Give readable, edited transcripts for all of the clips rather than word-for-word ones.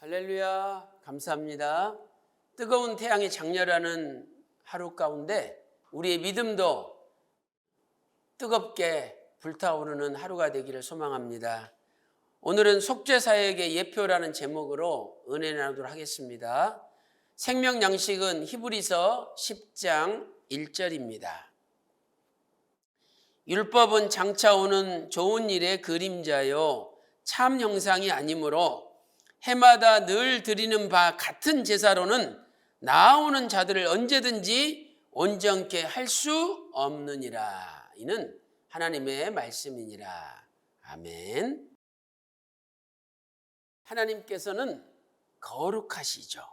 할렐루야, 감사합니다. 뜨거운 태양이 장렬하는 하루 가운데 우리의 믿음도 뜨겁게 불타오르는 하루가 되기를 소망합니다. 오늘은 속죄사역의 예표라는 제목으로 은혜 나누도록 하겠습니다. 생명 양식은 히브리서 10장 1절입니다. 율법은 장차 오는 좋은 일의 그림자요 참 형상이 아니므로 해마다 늘 드리는 바 같은 제사로는 나아오는 자들을 언제든지 온전케 할 수 없느니라. 이는 하나님의 말씀이니라. 아멘. 하나님께서는 거룩하시죠.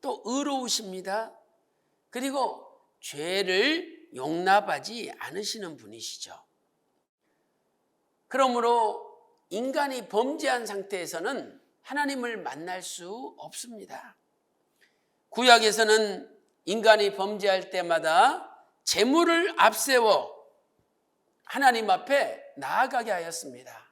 또 의로우십니다. 그리고 죄를 용납하지 않으시는 분이시죠. 그러므로 인간이 범죄한 상태에서는 하나님을 만날 수 없습니다. 구약에서는 인간이 범죄할 때마다 제물을 앞세워 하나님 앞에 나아가게 하였습니다.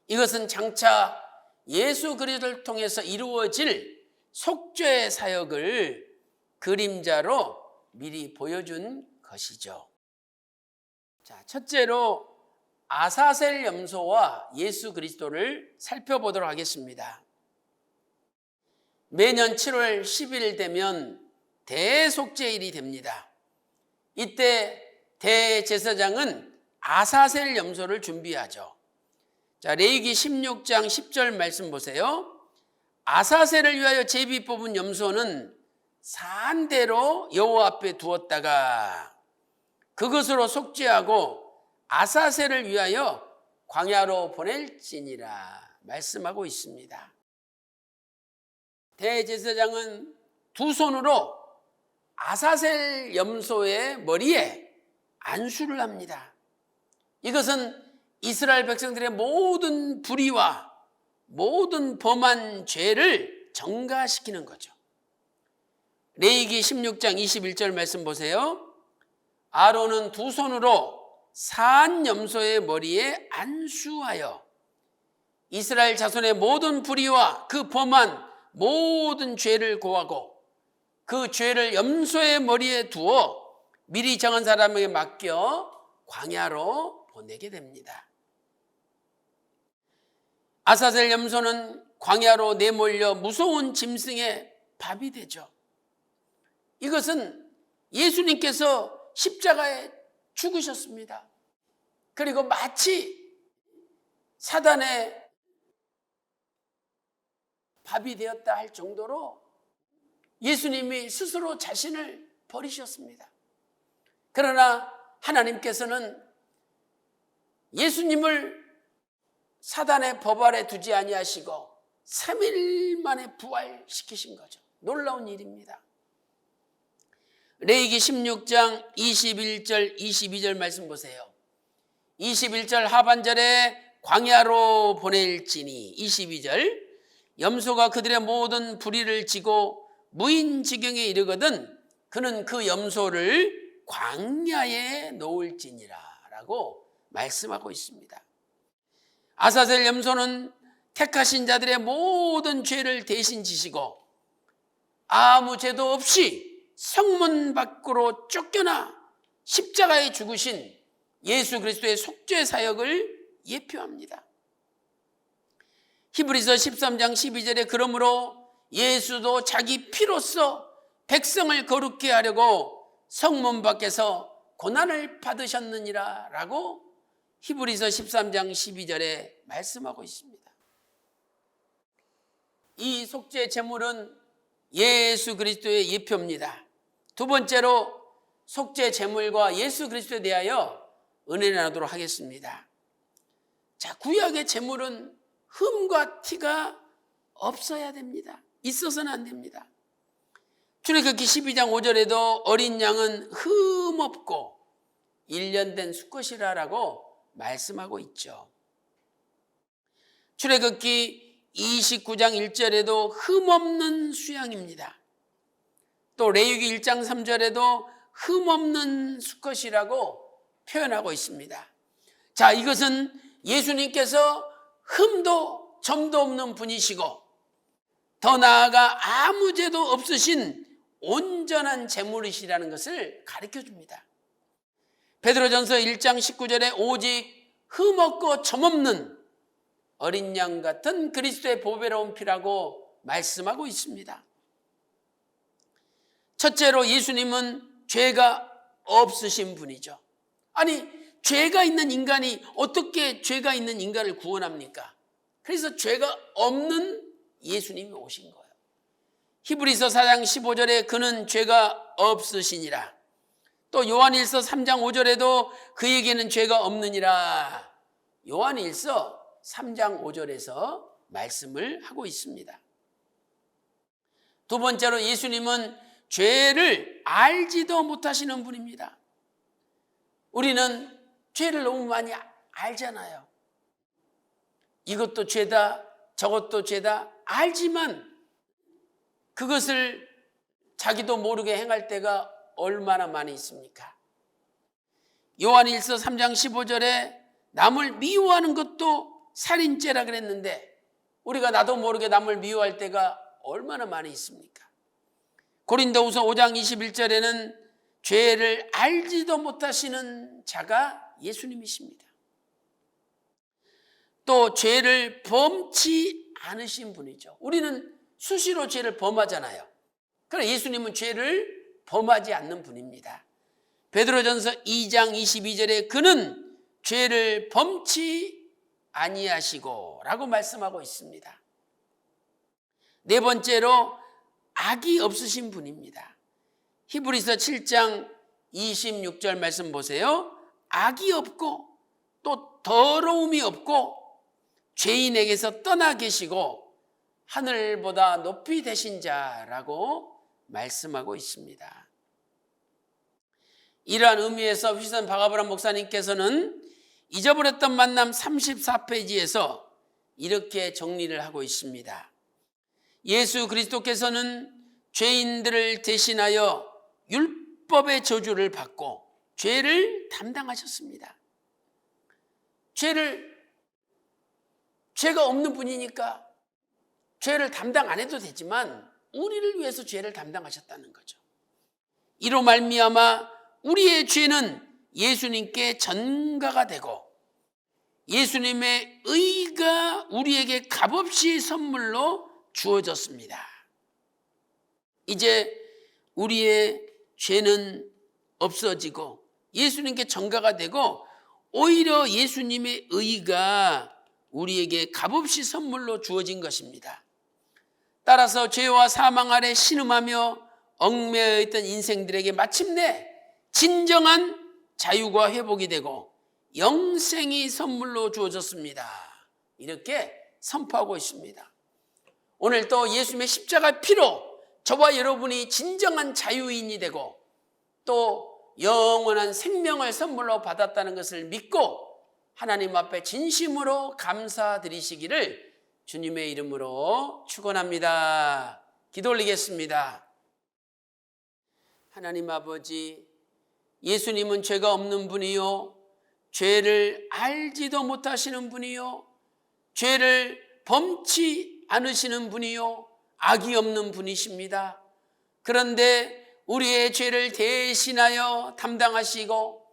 이것은 장차 예수 그리스도를 통해서 이루어질 속죄 사역을 그림자로 미리 보여준 것이죠. 자, 첫째로 아사셀 염소와 예수 그리스도를 살펴보도록 하겠습니다. 매년 7월 10일 되면 대속죄일이 됩니다. 이때 대제사장은 아사셀 염소를 준비하죠. 자, 레위기 16장 10절 말씀 보세요. 아사셀을 위하여 제비 뽑은 염소는 산대로 여호와 앞에 두었다가 그것으로 속죄하고 아사셀을 위하여 광야로 보낼지니라 말씀하고 있습니다. 대제사장은 두 손으로 아사셀 염소의 머리에 안수를 합니다. 이것은 이스라엘 백성들의 모든 불의와 모든 범한 죄를 정가시키는 거죠. 레위기 16장 21절 말씀 보세요. 아론은 두 손으로 산 염소의 머리에 안수하여 이스라엘 자손의 모든 불의와 그 범한 모든 죄를 고하고 그 죄를 염소의 머리에 두어 미리 정한 사람에게 맡겨 광야로 보내게 됩니다. 아사셀 염소는 광야로 내몰려 무서운 짐승의 밥이 되죠. 이것은 예수님께서 십자가에 죽으셨습니다. 그리고 마치 사단의 밥이 되었다 할 정도로 예수님이 스스로 자신을 버리셨습니다. 그러나 하나님께서는 예수님을 사단의 법 아래 두지 아니하시고 3일 만에 부활시키신 거죠. 놀라운 일입니다. 레위기 16장 21절 22절 말씀 보세요. 21절 하반절에 광야로 보낼지니 22절 염소가 그들의 모든 불의를 지고 무인지경에 이르거든 그는 그 염소를 광야에 놓을지니라 라고 말씀하고 있습니다. 아사셀 염소는 택하신 자들의 모든 죄를 대신 지시고 아무 죄도 없이 성문 밖으로 쫓겨나 십자가에 죽으신 예수 그리스도의 속죄 사역을 예표합니다. 히브리서 13장 12절에 그러므로 예수도 자기 피로써 백성을 거룩케 하려고 성문 밖에서 고난을 받으셨느니라 라고 히브리서 13장 12절에 말씀하고 있습니다. 이 속죄 제물은 예수 그리스도의 예표입니다. 두 번째로 속죄 제물과 예수 그리스도에 대하여 은혜를 나누도록 하겠습니다. 자, 구약의 제물은 흠과 티가 없어야 됩니다. 있어서는 안 됩니다. 출애굽기 12장 5절에도 어린 양은 흠 없고 1년 된 수컷이라라고 말씀하고 있죠. 출애굽기 29장 1절에도 흠 없는 수양입니다. 또 레위기 1장 3절에도 흠 없는 수컷이라고 표현하고 있습니다. 자, 이것은 예수님께서 흠도 점도 없는 분이시고 더 나아가 아무 죄도 없으신 온전한 제물이시라는 것을 가르쳐 줍니다. 베드로전서 1장 19절에 오직 흠없고 점없는 어린 양 같은 그리스도의 보배로운 피라고 말씀하고 있습니다. 첫째로 예수님은 죄가 없으신 분이죠. 아니, 죄가 있는 인간이 어떻게 죄가 있는 인간을 구원합니까? 그래서 죄가 없는 예수님이 오신 거예요. 히브리서 4장 15절에 그는 죄가 없으시니라. 또 요한일서 3장 5절에도 그에게는 죄가 없느니라. 요한일서 3장 5절에서 말씀을 하고 있습니다. 두 번째로 예수님은 죄를 알지도 못하시는 분입니다. 우리는 죄를 너무 많이 알잖아요. 이것도 죄다, 저것도 죄다 알지만 그것을 자기도 모르게 행할 때가 얼마나 많이 있습니까? 요한일서 3장 15절에 남을 미워하는 것도 살인죄라 그랬는데 우리가 나도 모르게 남을 미워할 때가 얼마나 많이 있습니까? 고린도후서 5장 21절에는 죄를 알지도 못하시는 자가 예수님이십니다. 또 죄를 범치 않으신 분이죠. 우리는 수시로 죄를 범하잖아요. 그러나 예수님은 죄를 범하지 않는 분입니다. 베드로전서 2장 22절에 그는 죄를 범치 아니하시고 라고 말씀하고 있습니다. 네 번째로 악이 없으신 분입니다. 히브리서 7장 26절 말씀 보세요. 악이 없고 또 더러움이 없고 죄인에게서 떠나 계시고 하늘보다 높이 되신 자라고 말씀하고 있습니다. 이러한 의미에서 휘선 박아브람 목사님께서는 잊어버렸던 만남 34페이지에서 이렇게 정리를 하고 있습니다. 예수 그리스도께서는 죄인들을 대신하여 율법의 저주를 받고 죄를 담당하셨습니다. 죄가 없는 분이니까 죄를 담당 안 해도 되지만 우리를 위해서 죄를 담당하셨다는 거죠. 이로 말미암아 우리의 죄는 예수님께 전가가 되고 예수님의 의가 우리에게 값없이 선물로 주어졌습니다. 이제 우리의 죄는 없어지고 예수님께 전가가 되고 오히려 예수님의 의가 우리에게 값없이 선물로 주어진 것입니다. 따라서 죄와 사망 아래 신음하며 얽매여 있던 인생들에게 마침내 진정한 자유가 회복이 되고 영생이 선물로 주어졌습니다. 이렇게 선포하고 있습니다. 오늘 또 예수님의 십자가 피로 저와 여러분이 진정한 자유인이 되고 또 영원한 생명을 선물로 받았다는 것을 믿고 하나님 앞에 진심으로 감사드리시기를 주님의 이름으로 축원합니다. 기도 올리겠습니다. 하나님 아버지, 예수님은 죄가 없는 분이요 죄를 알지도 못하시는 분이요 죄를 범치 않으시는 분이요 악이 없는 분이십니다. 그런데 우리의 죄를 대신하여 담당하시고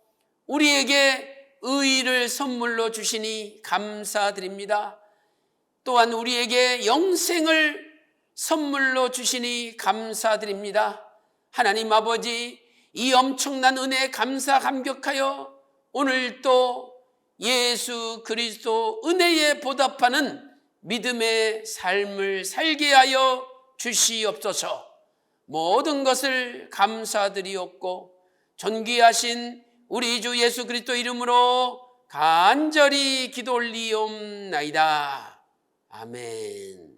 우리에게 의를 선물로 주시니 감사드립니다. 또한 우리에게 영생을 선물로 주시니 감사드립니다. 하나님 아버지, 이 엄청난 은혜에 감사감격하여 오늘 또 예수 그리스도 은혜에 보답하는 믿음의 삶을 살게 하여 주시옵소서. 모든 것을 감사드리옵고 존귀하신 우리 주 예수 그리스도 이름으로 간절히 기도 올리옵나이다. 아멘.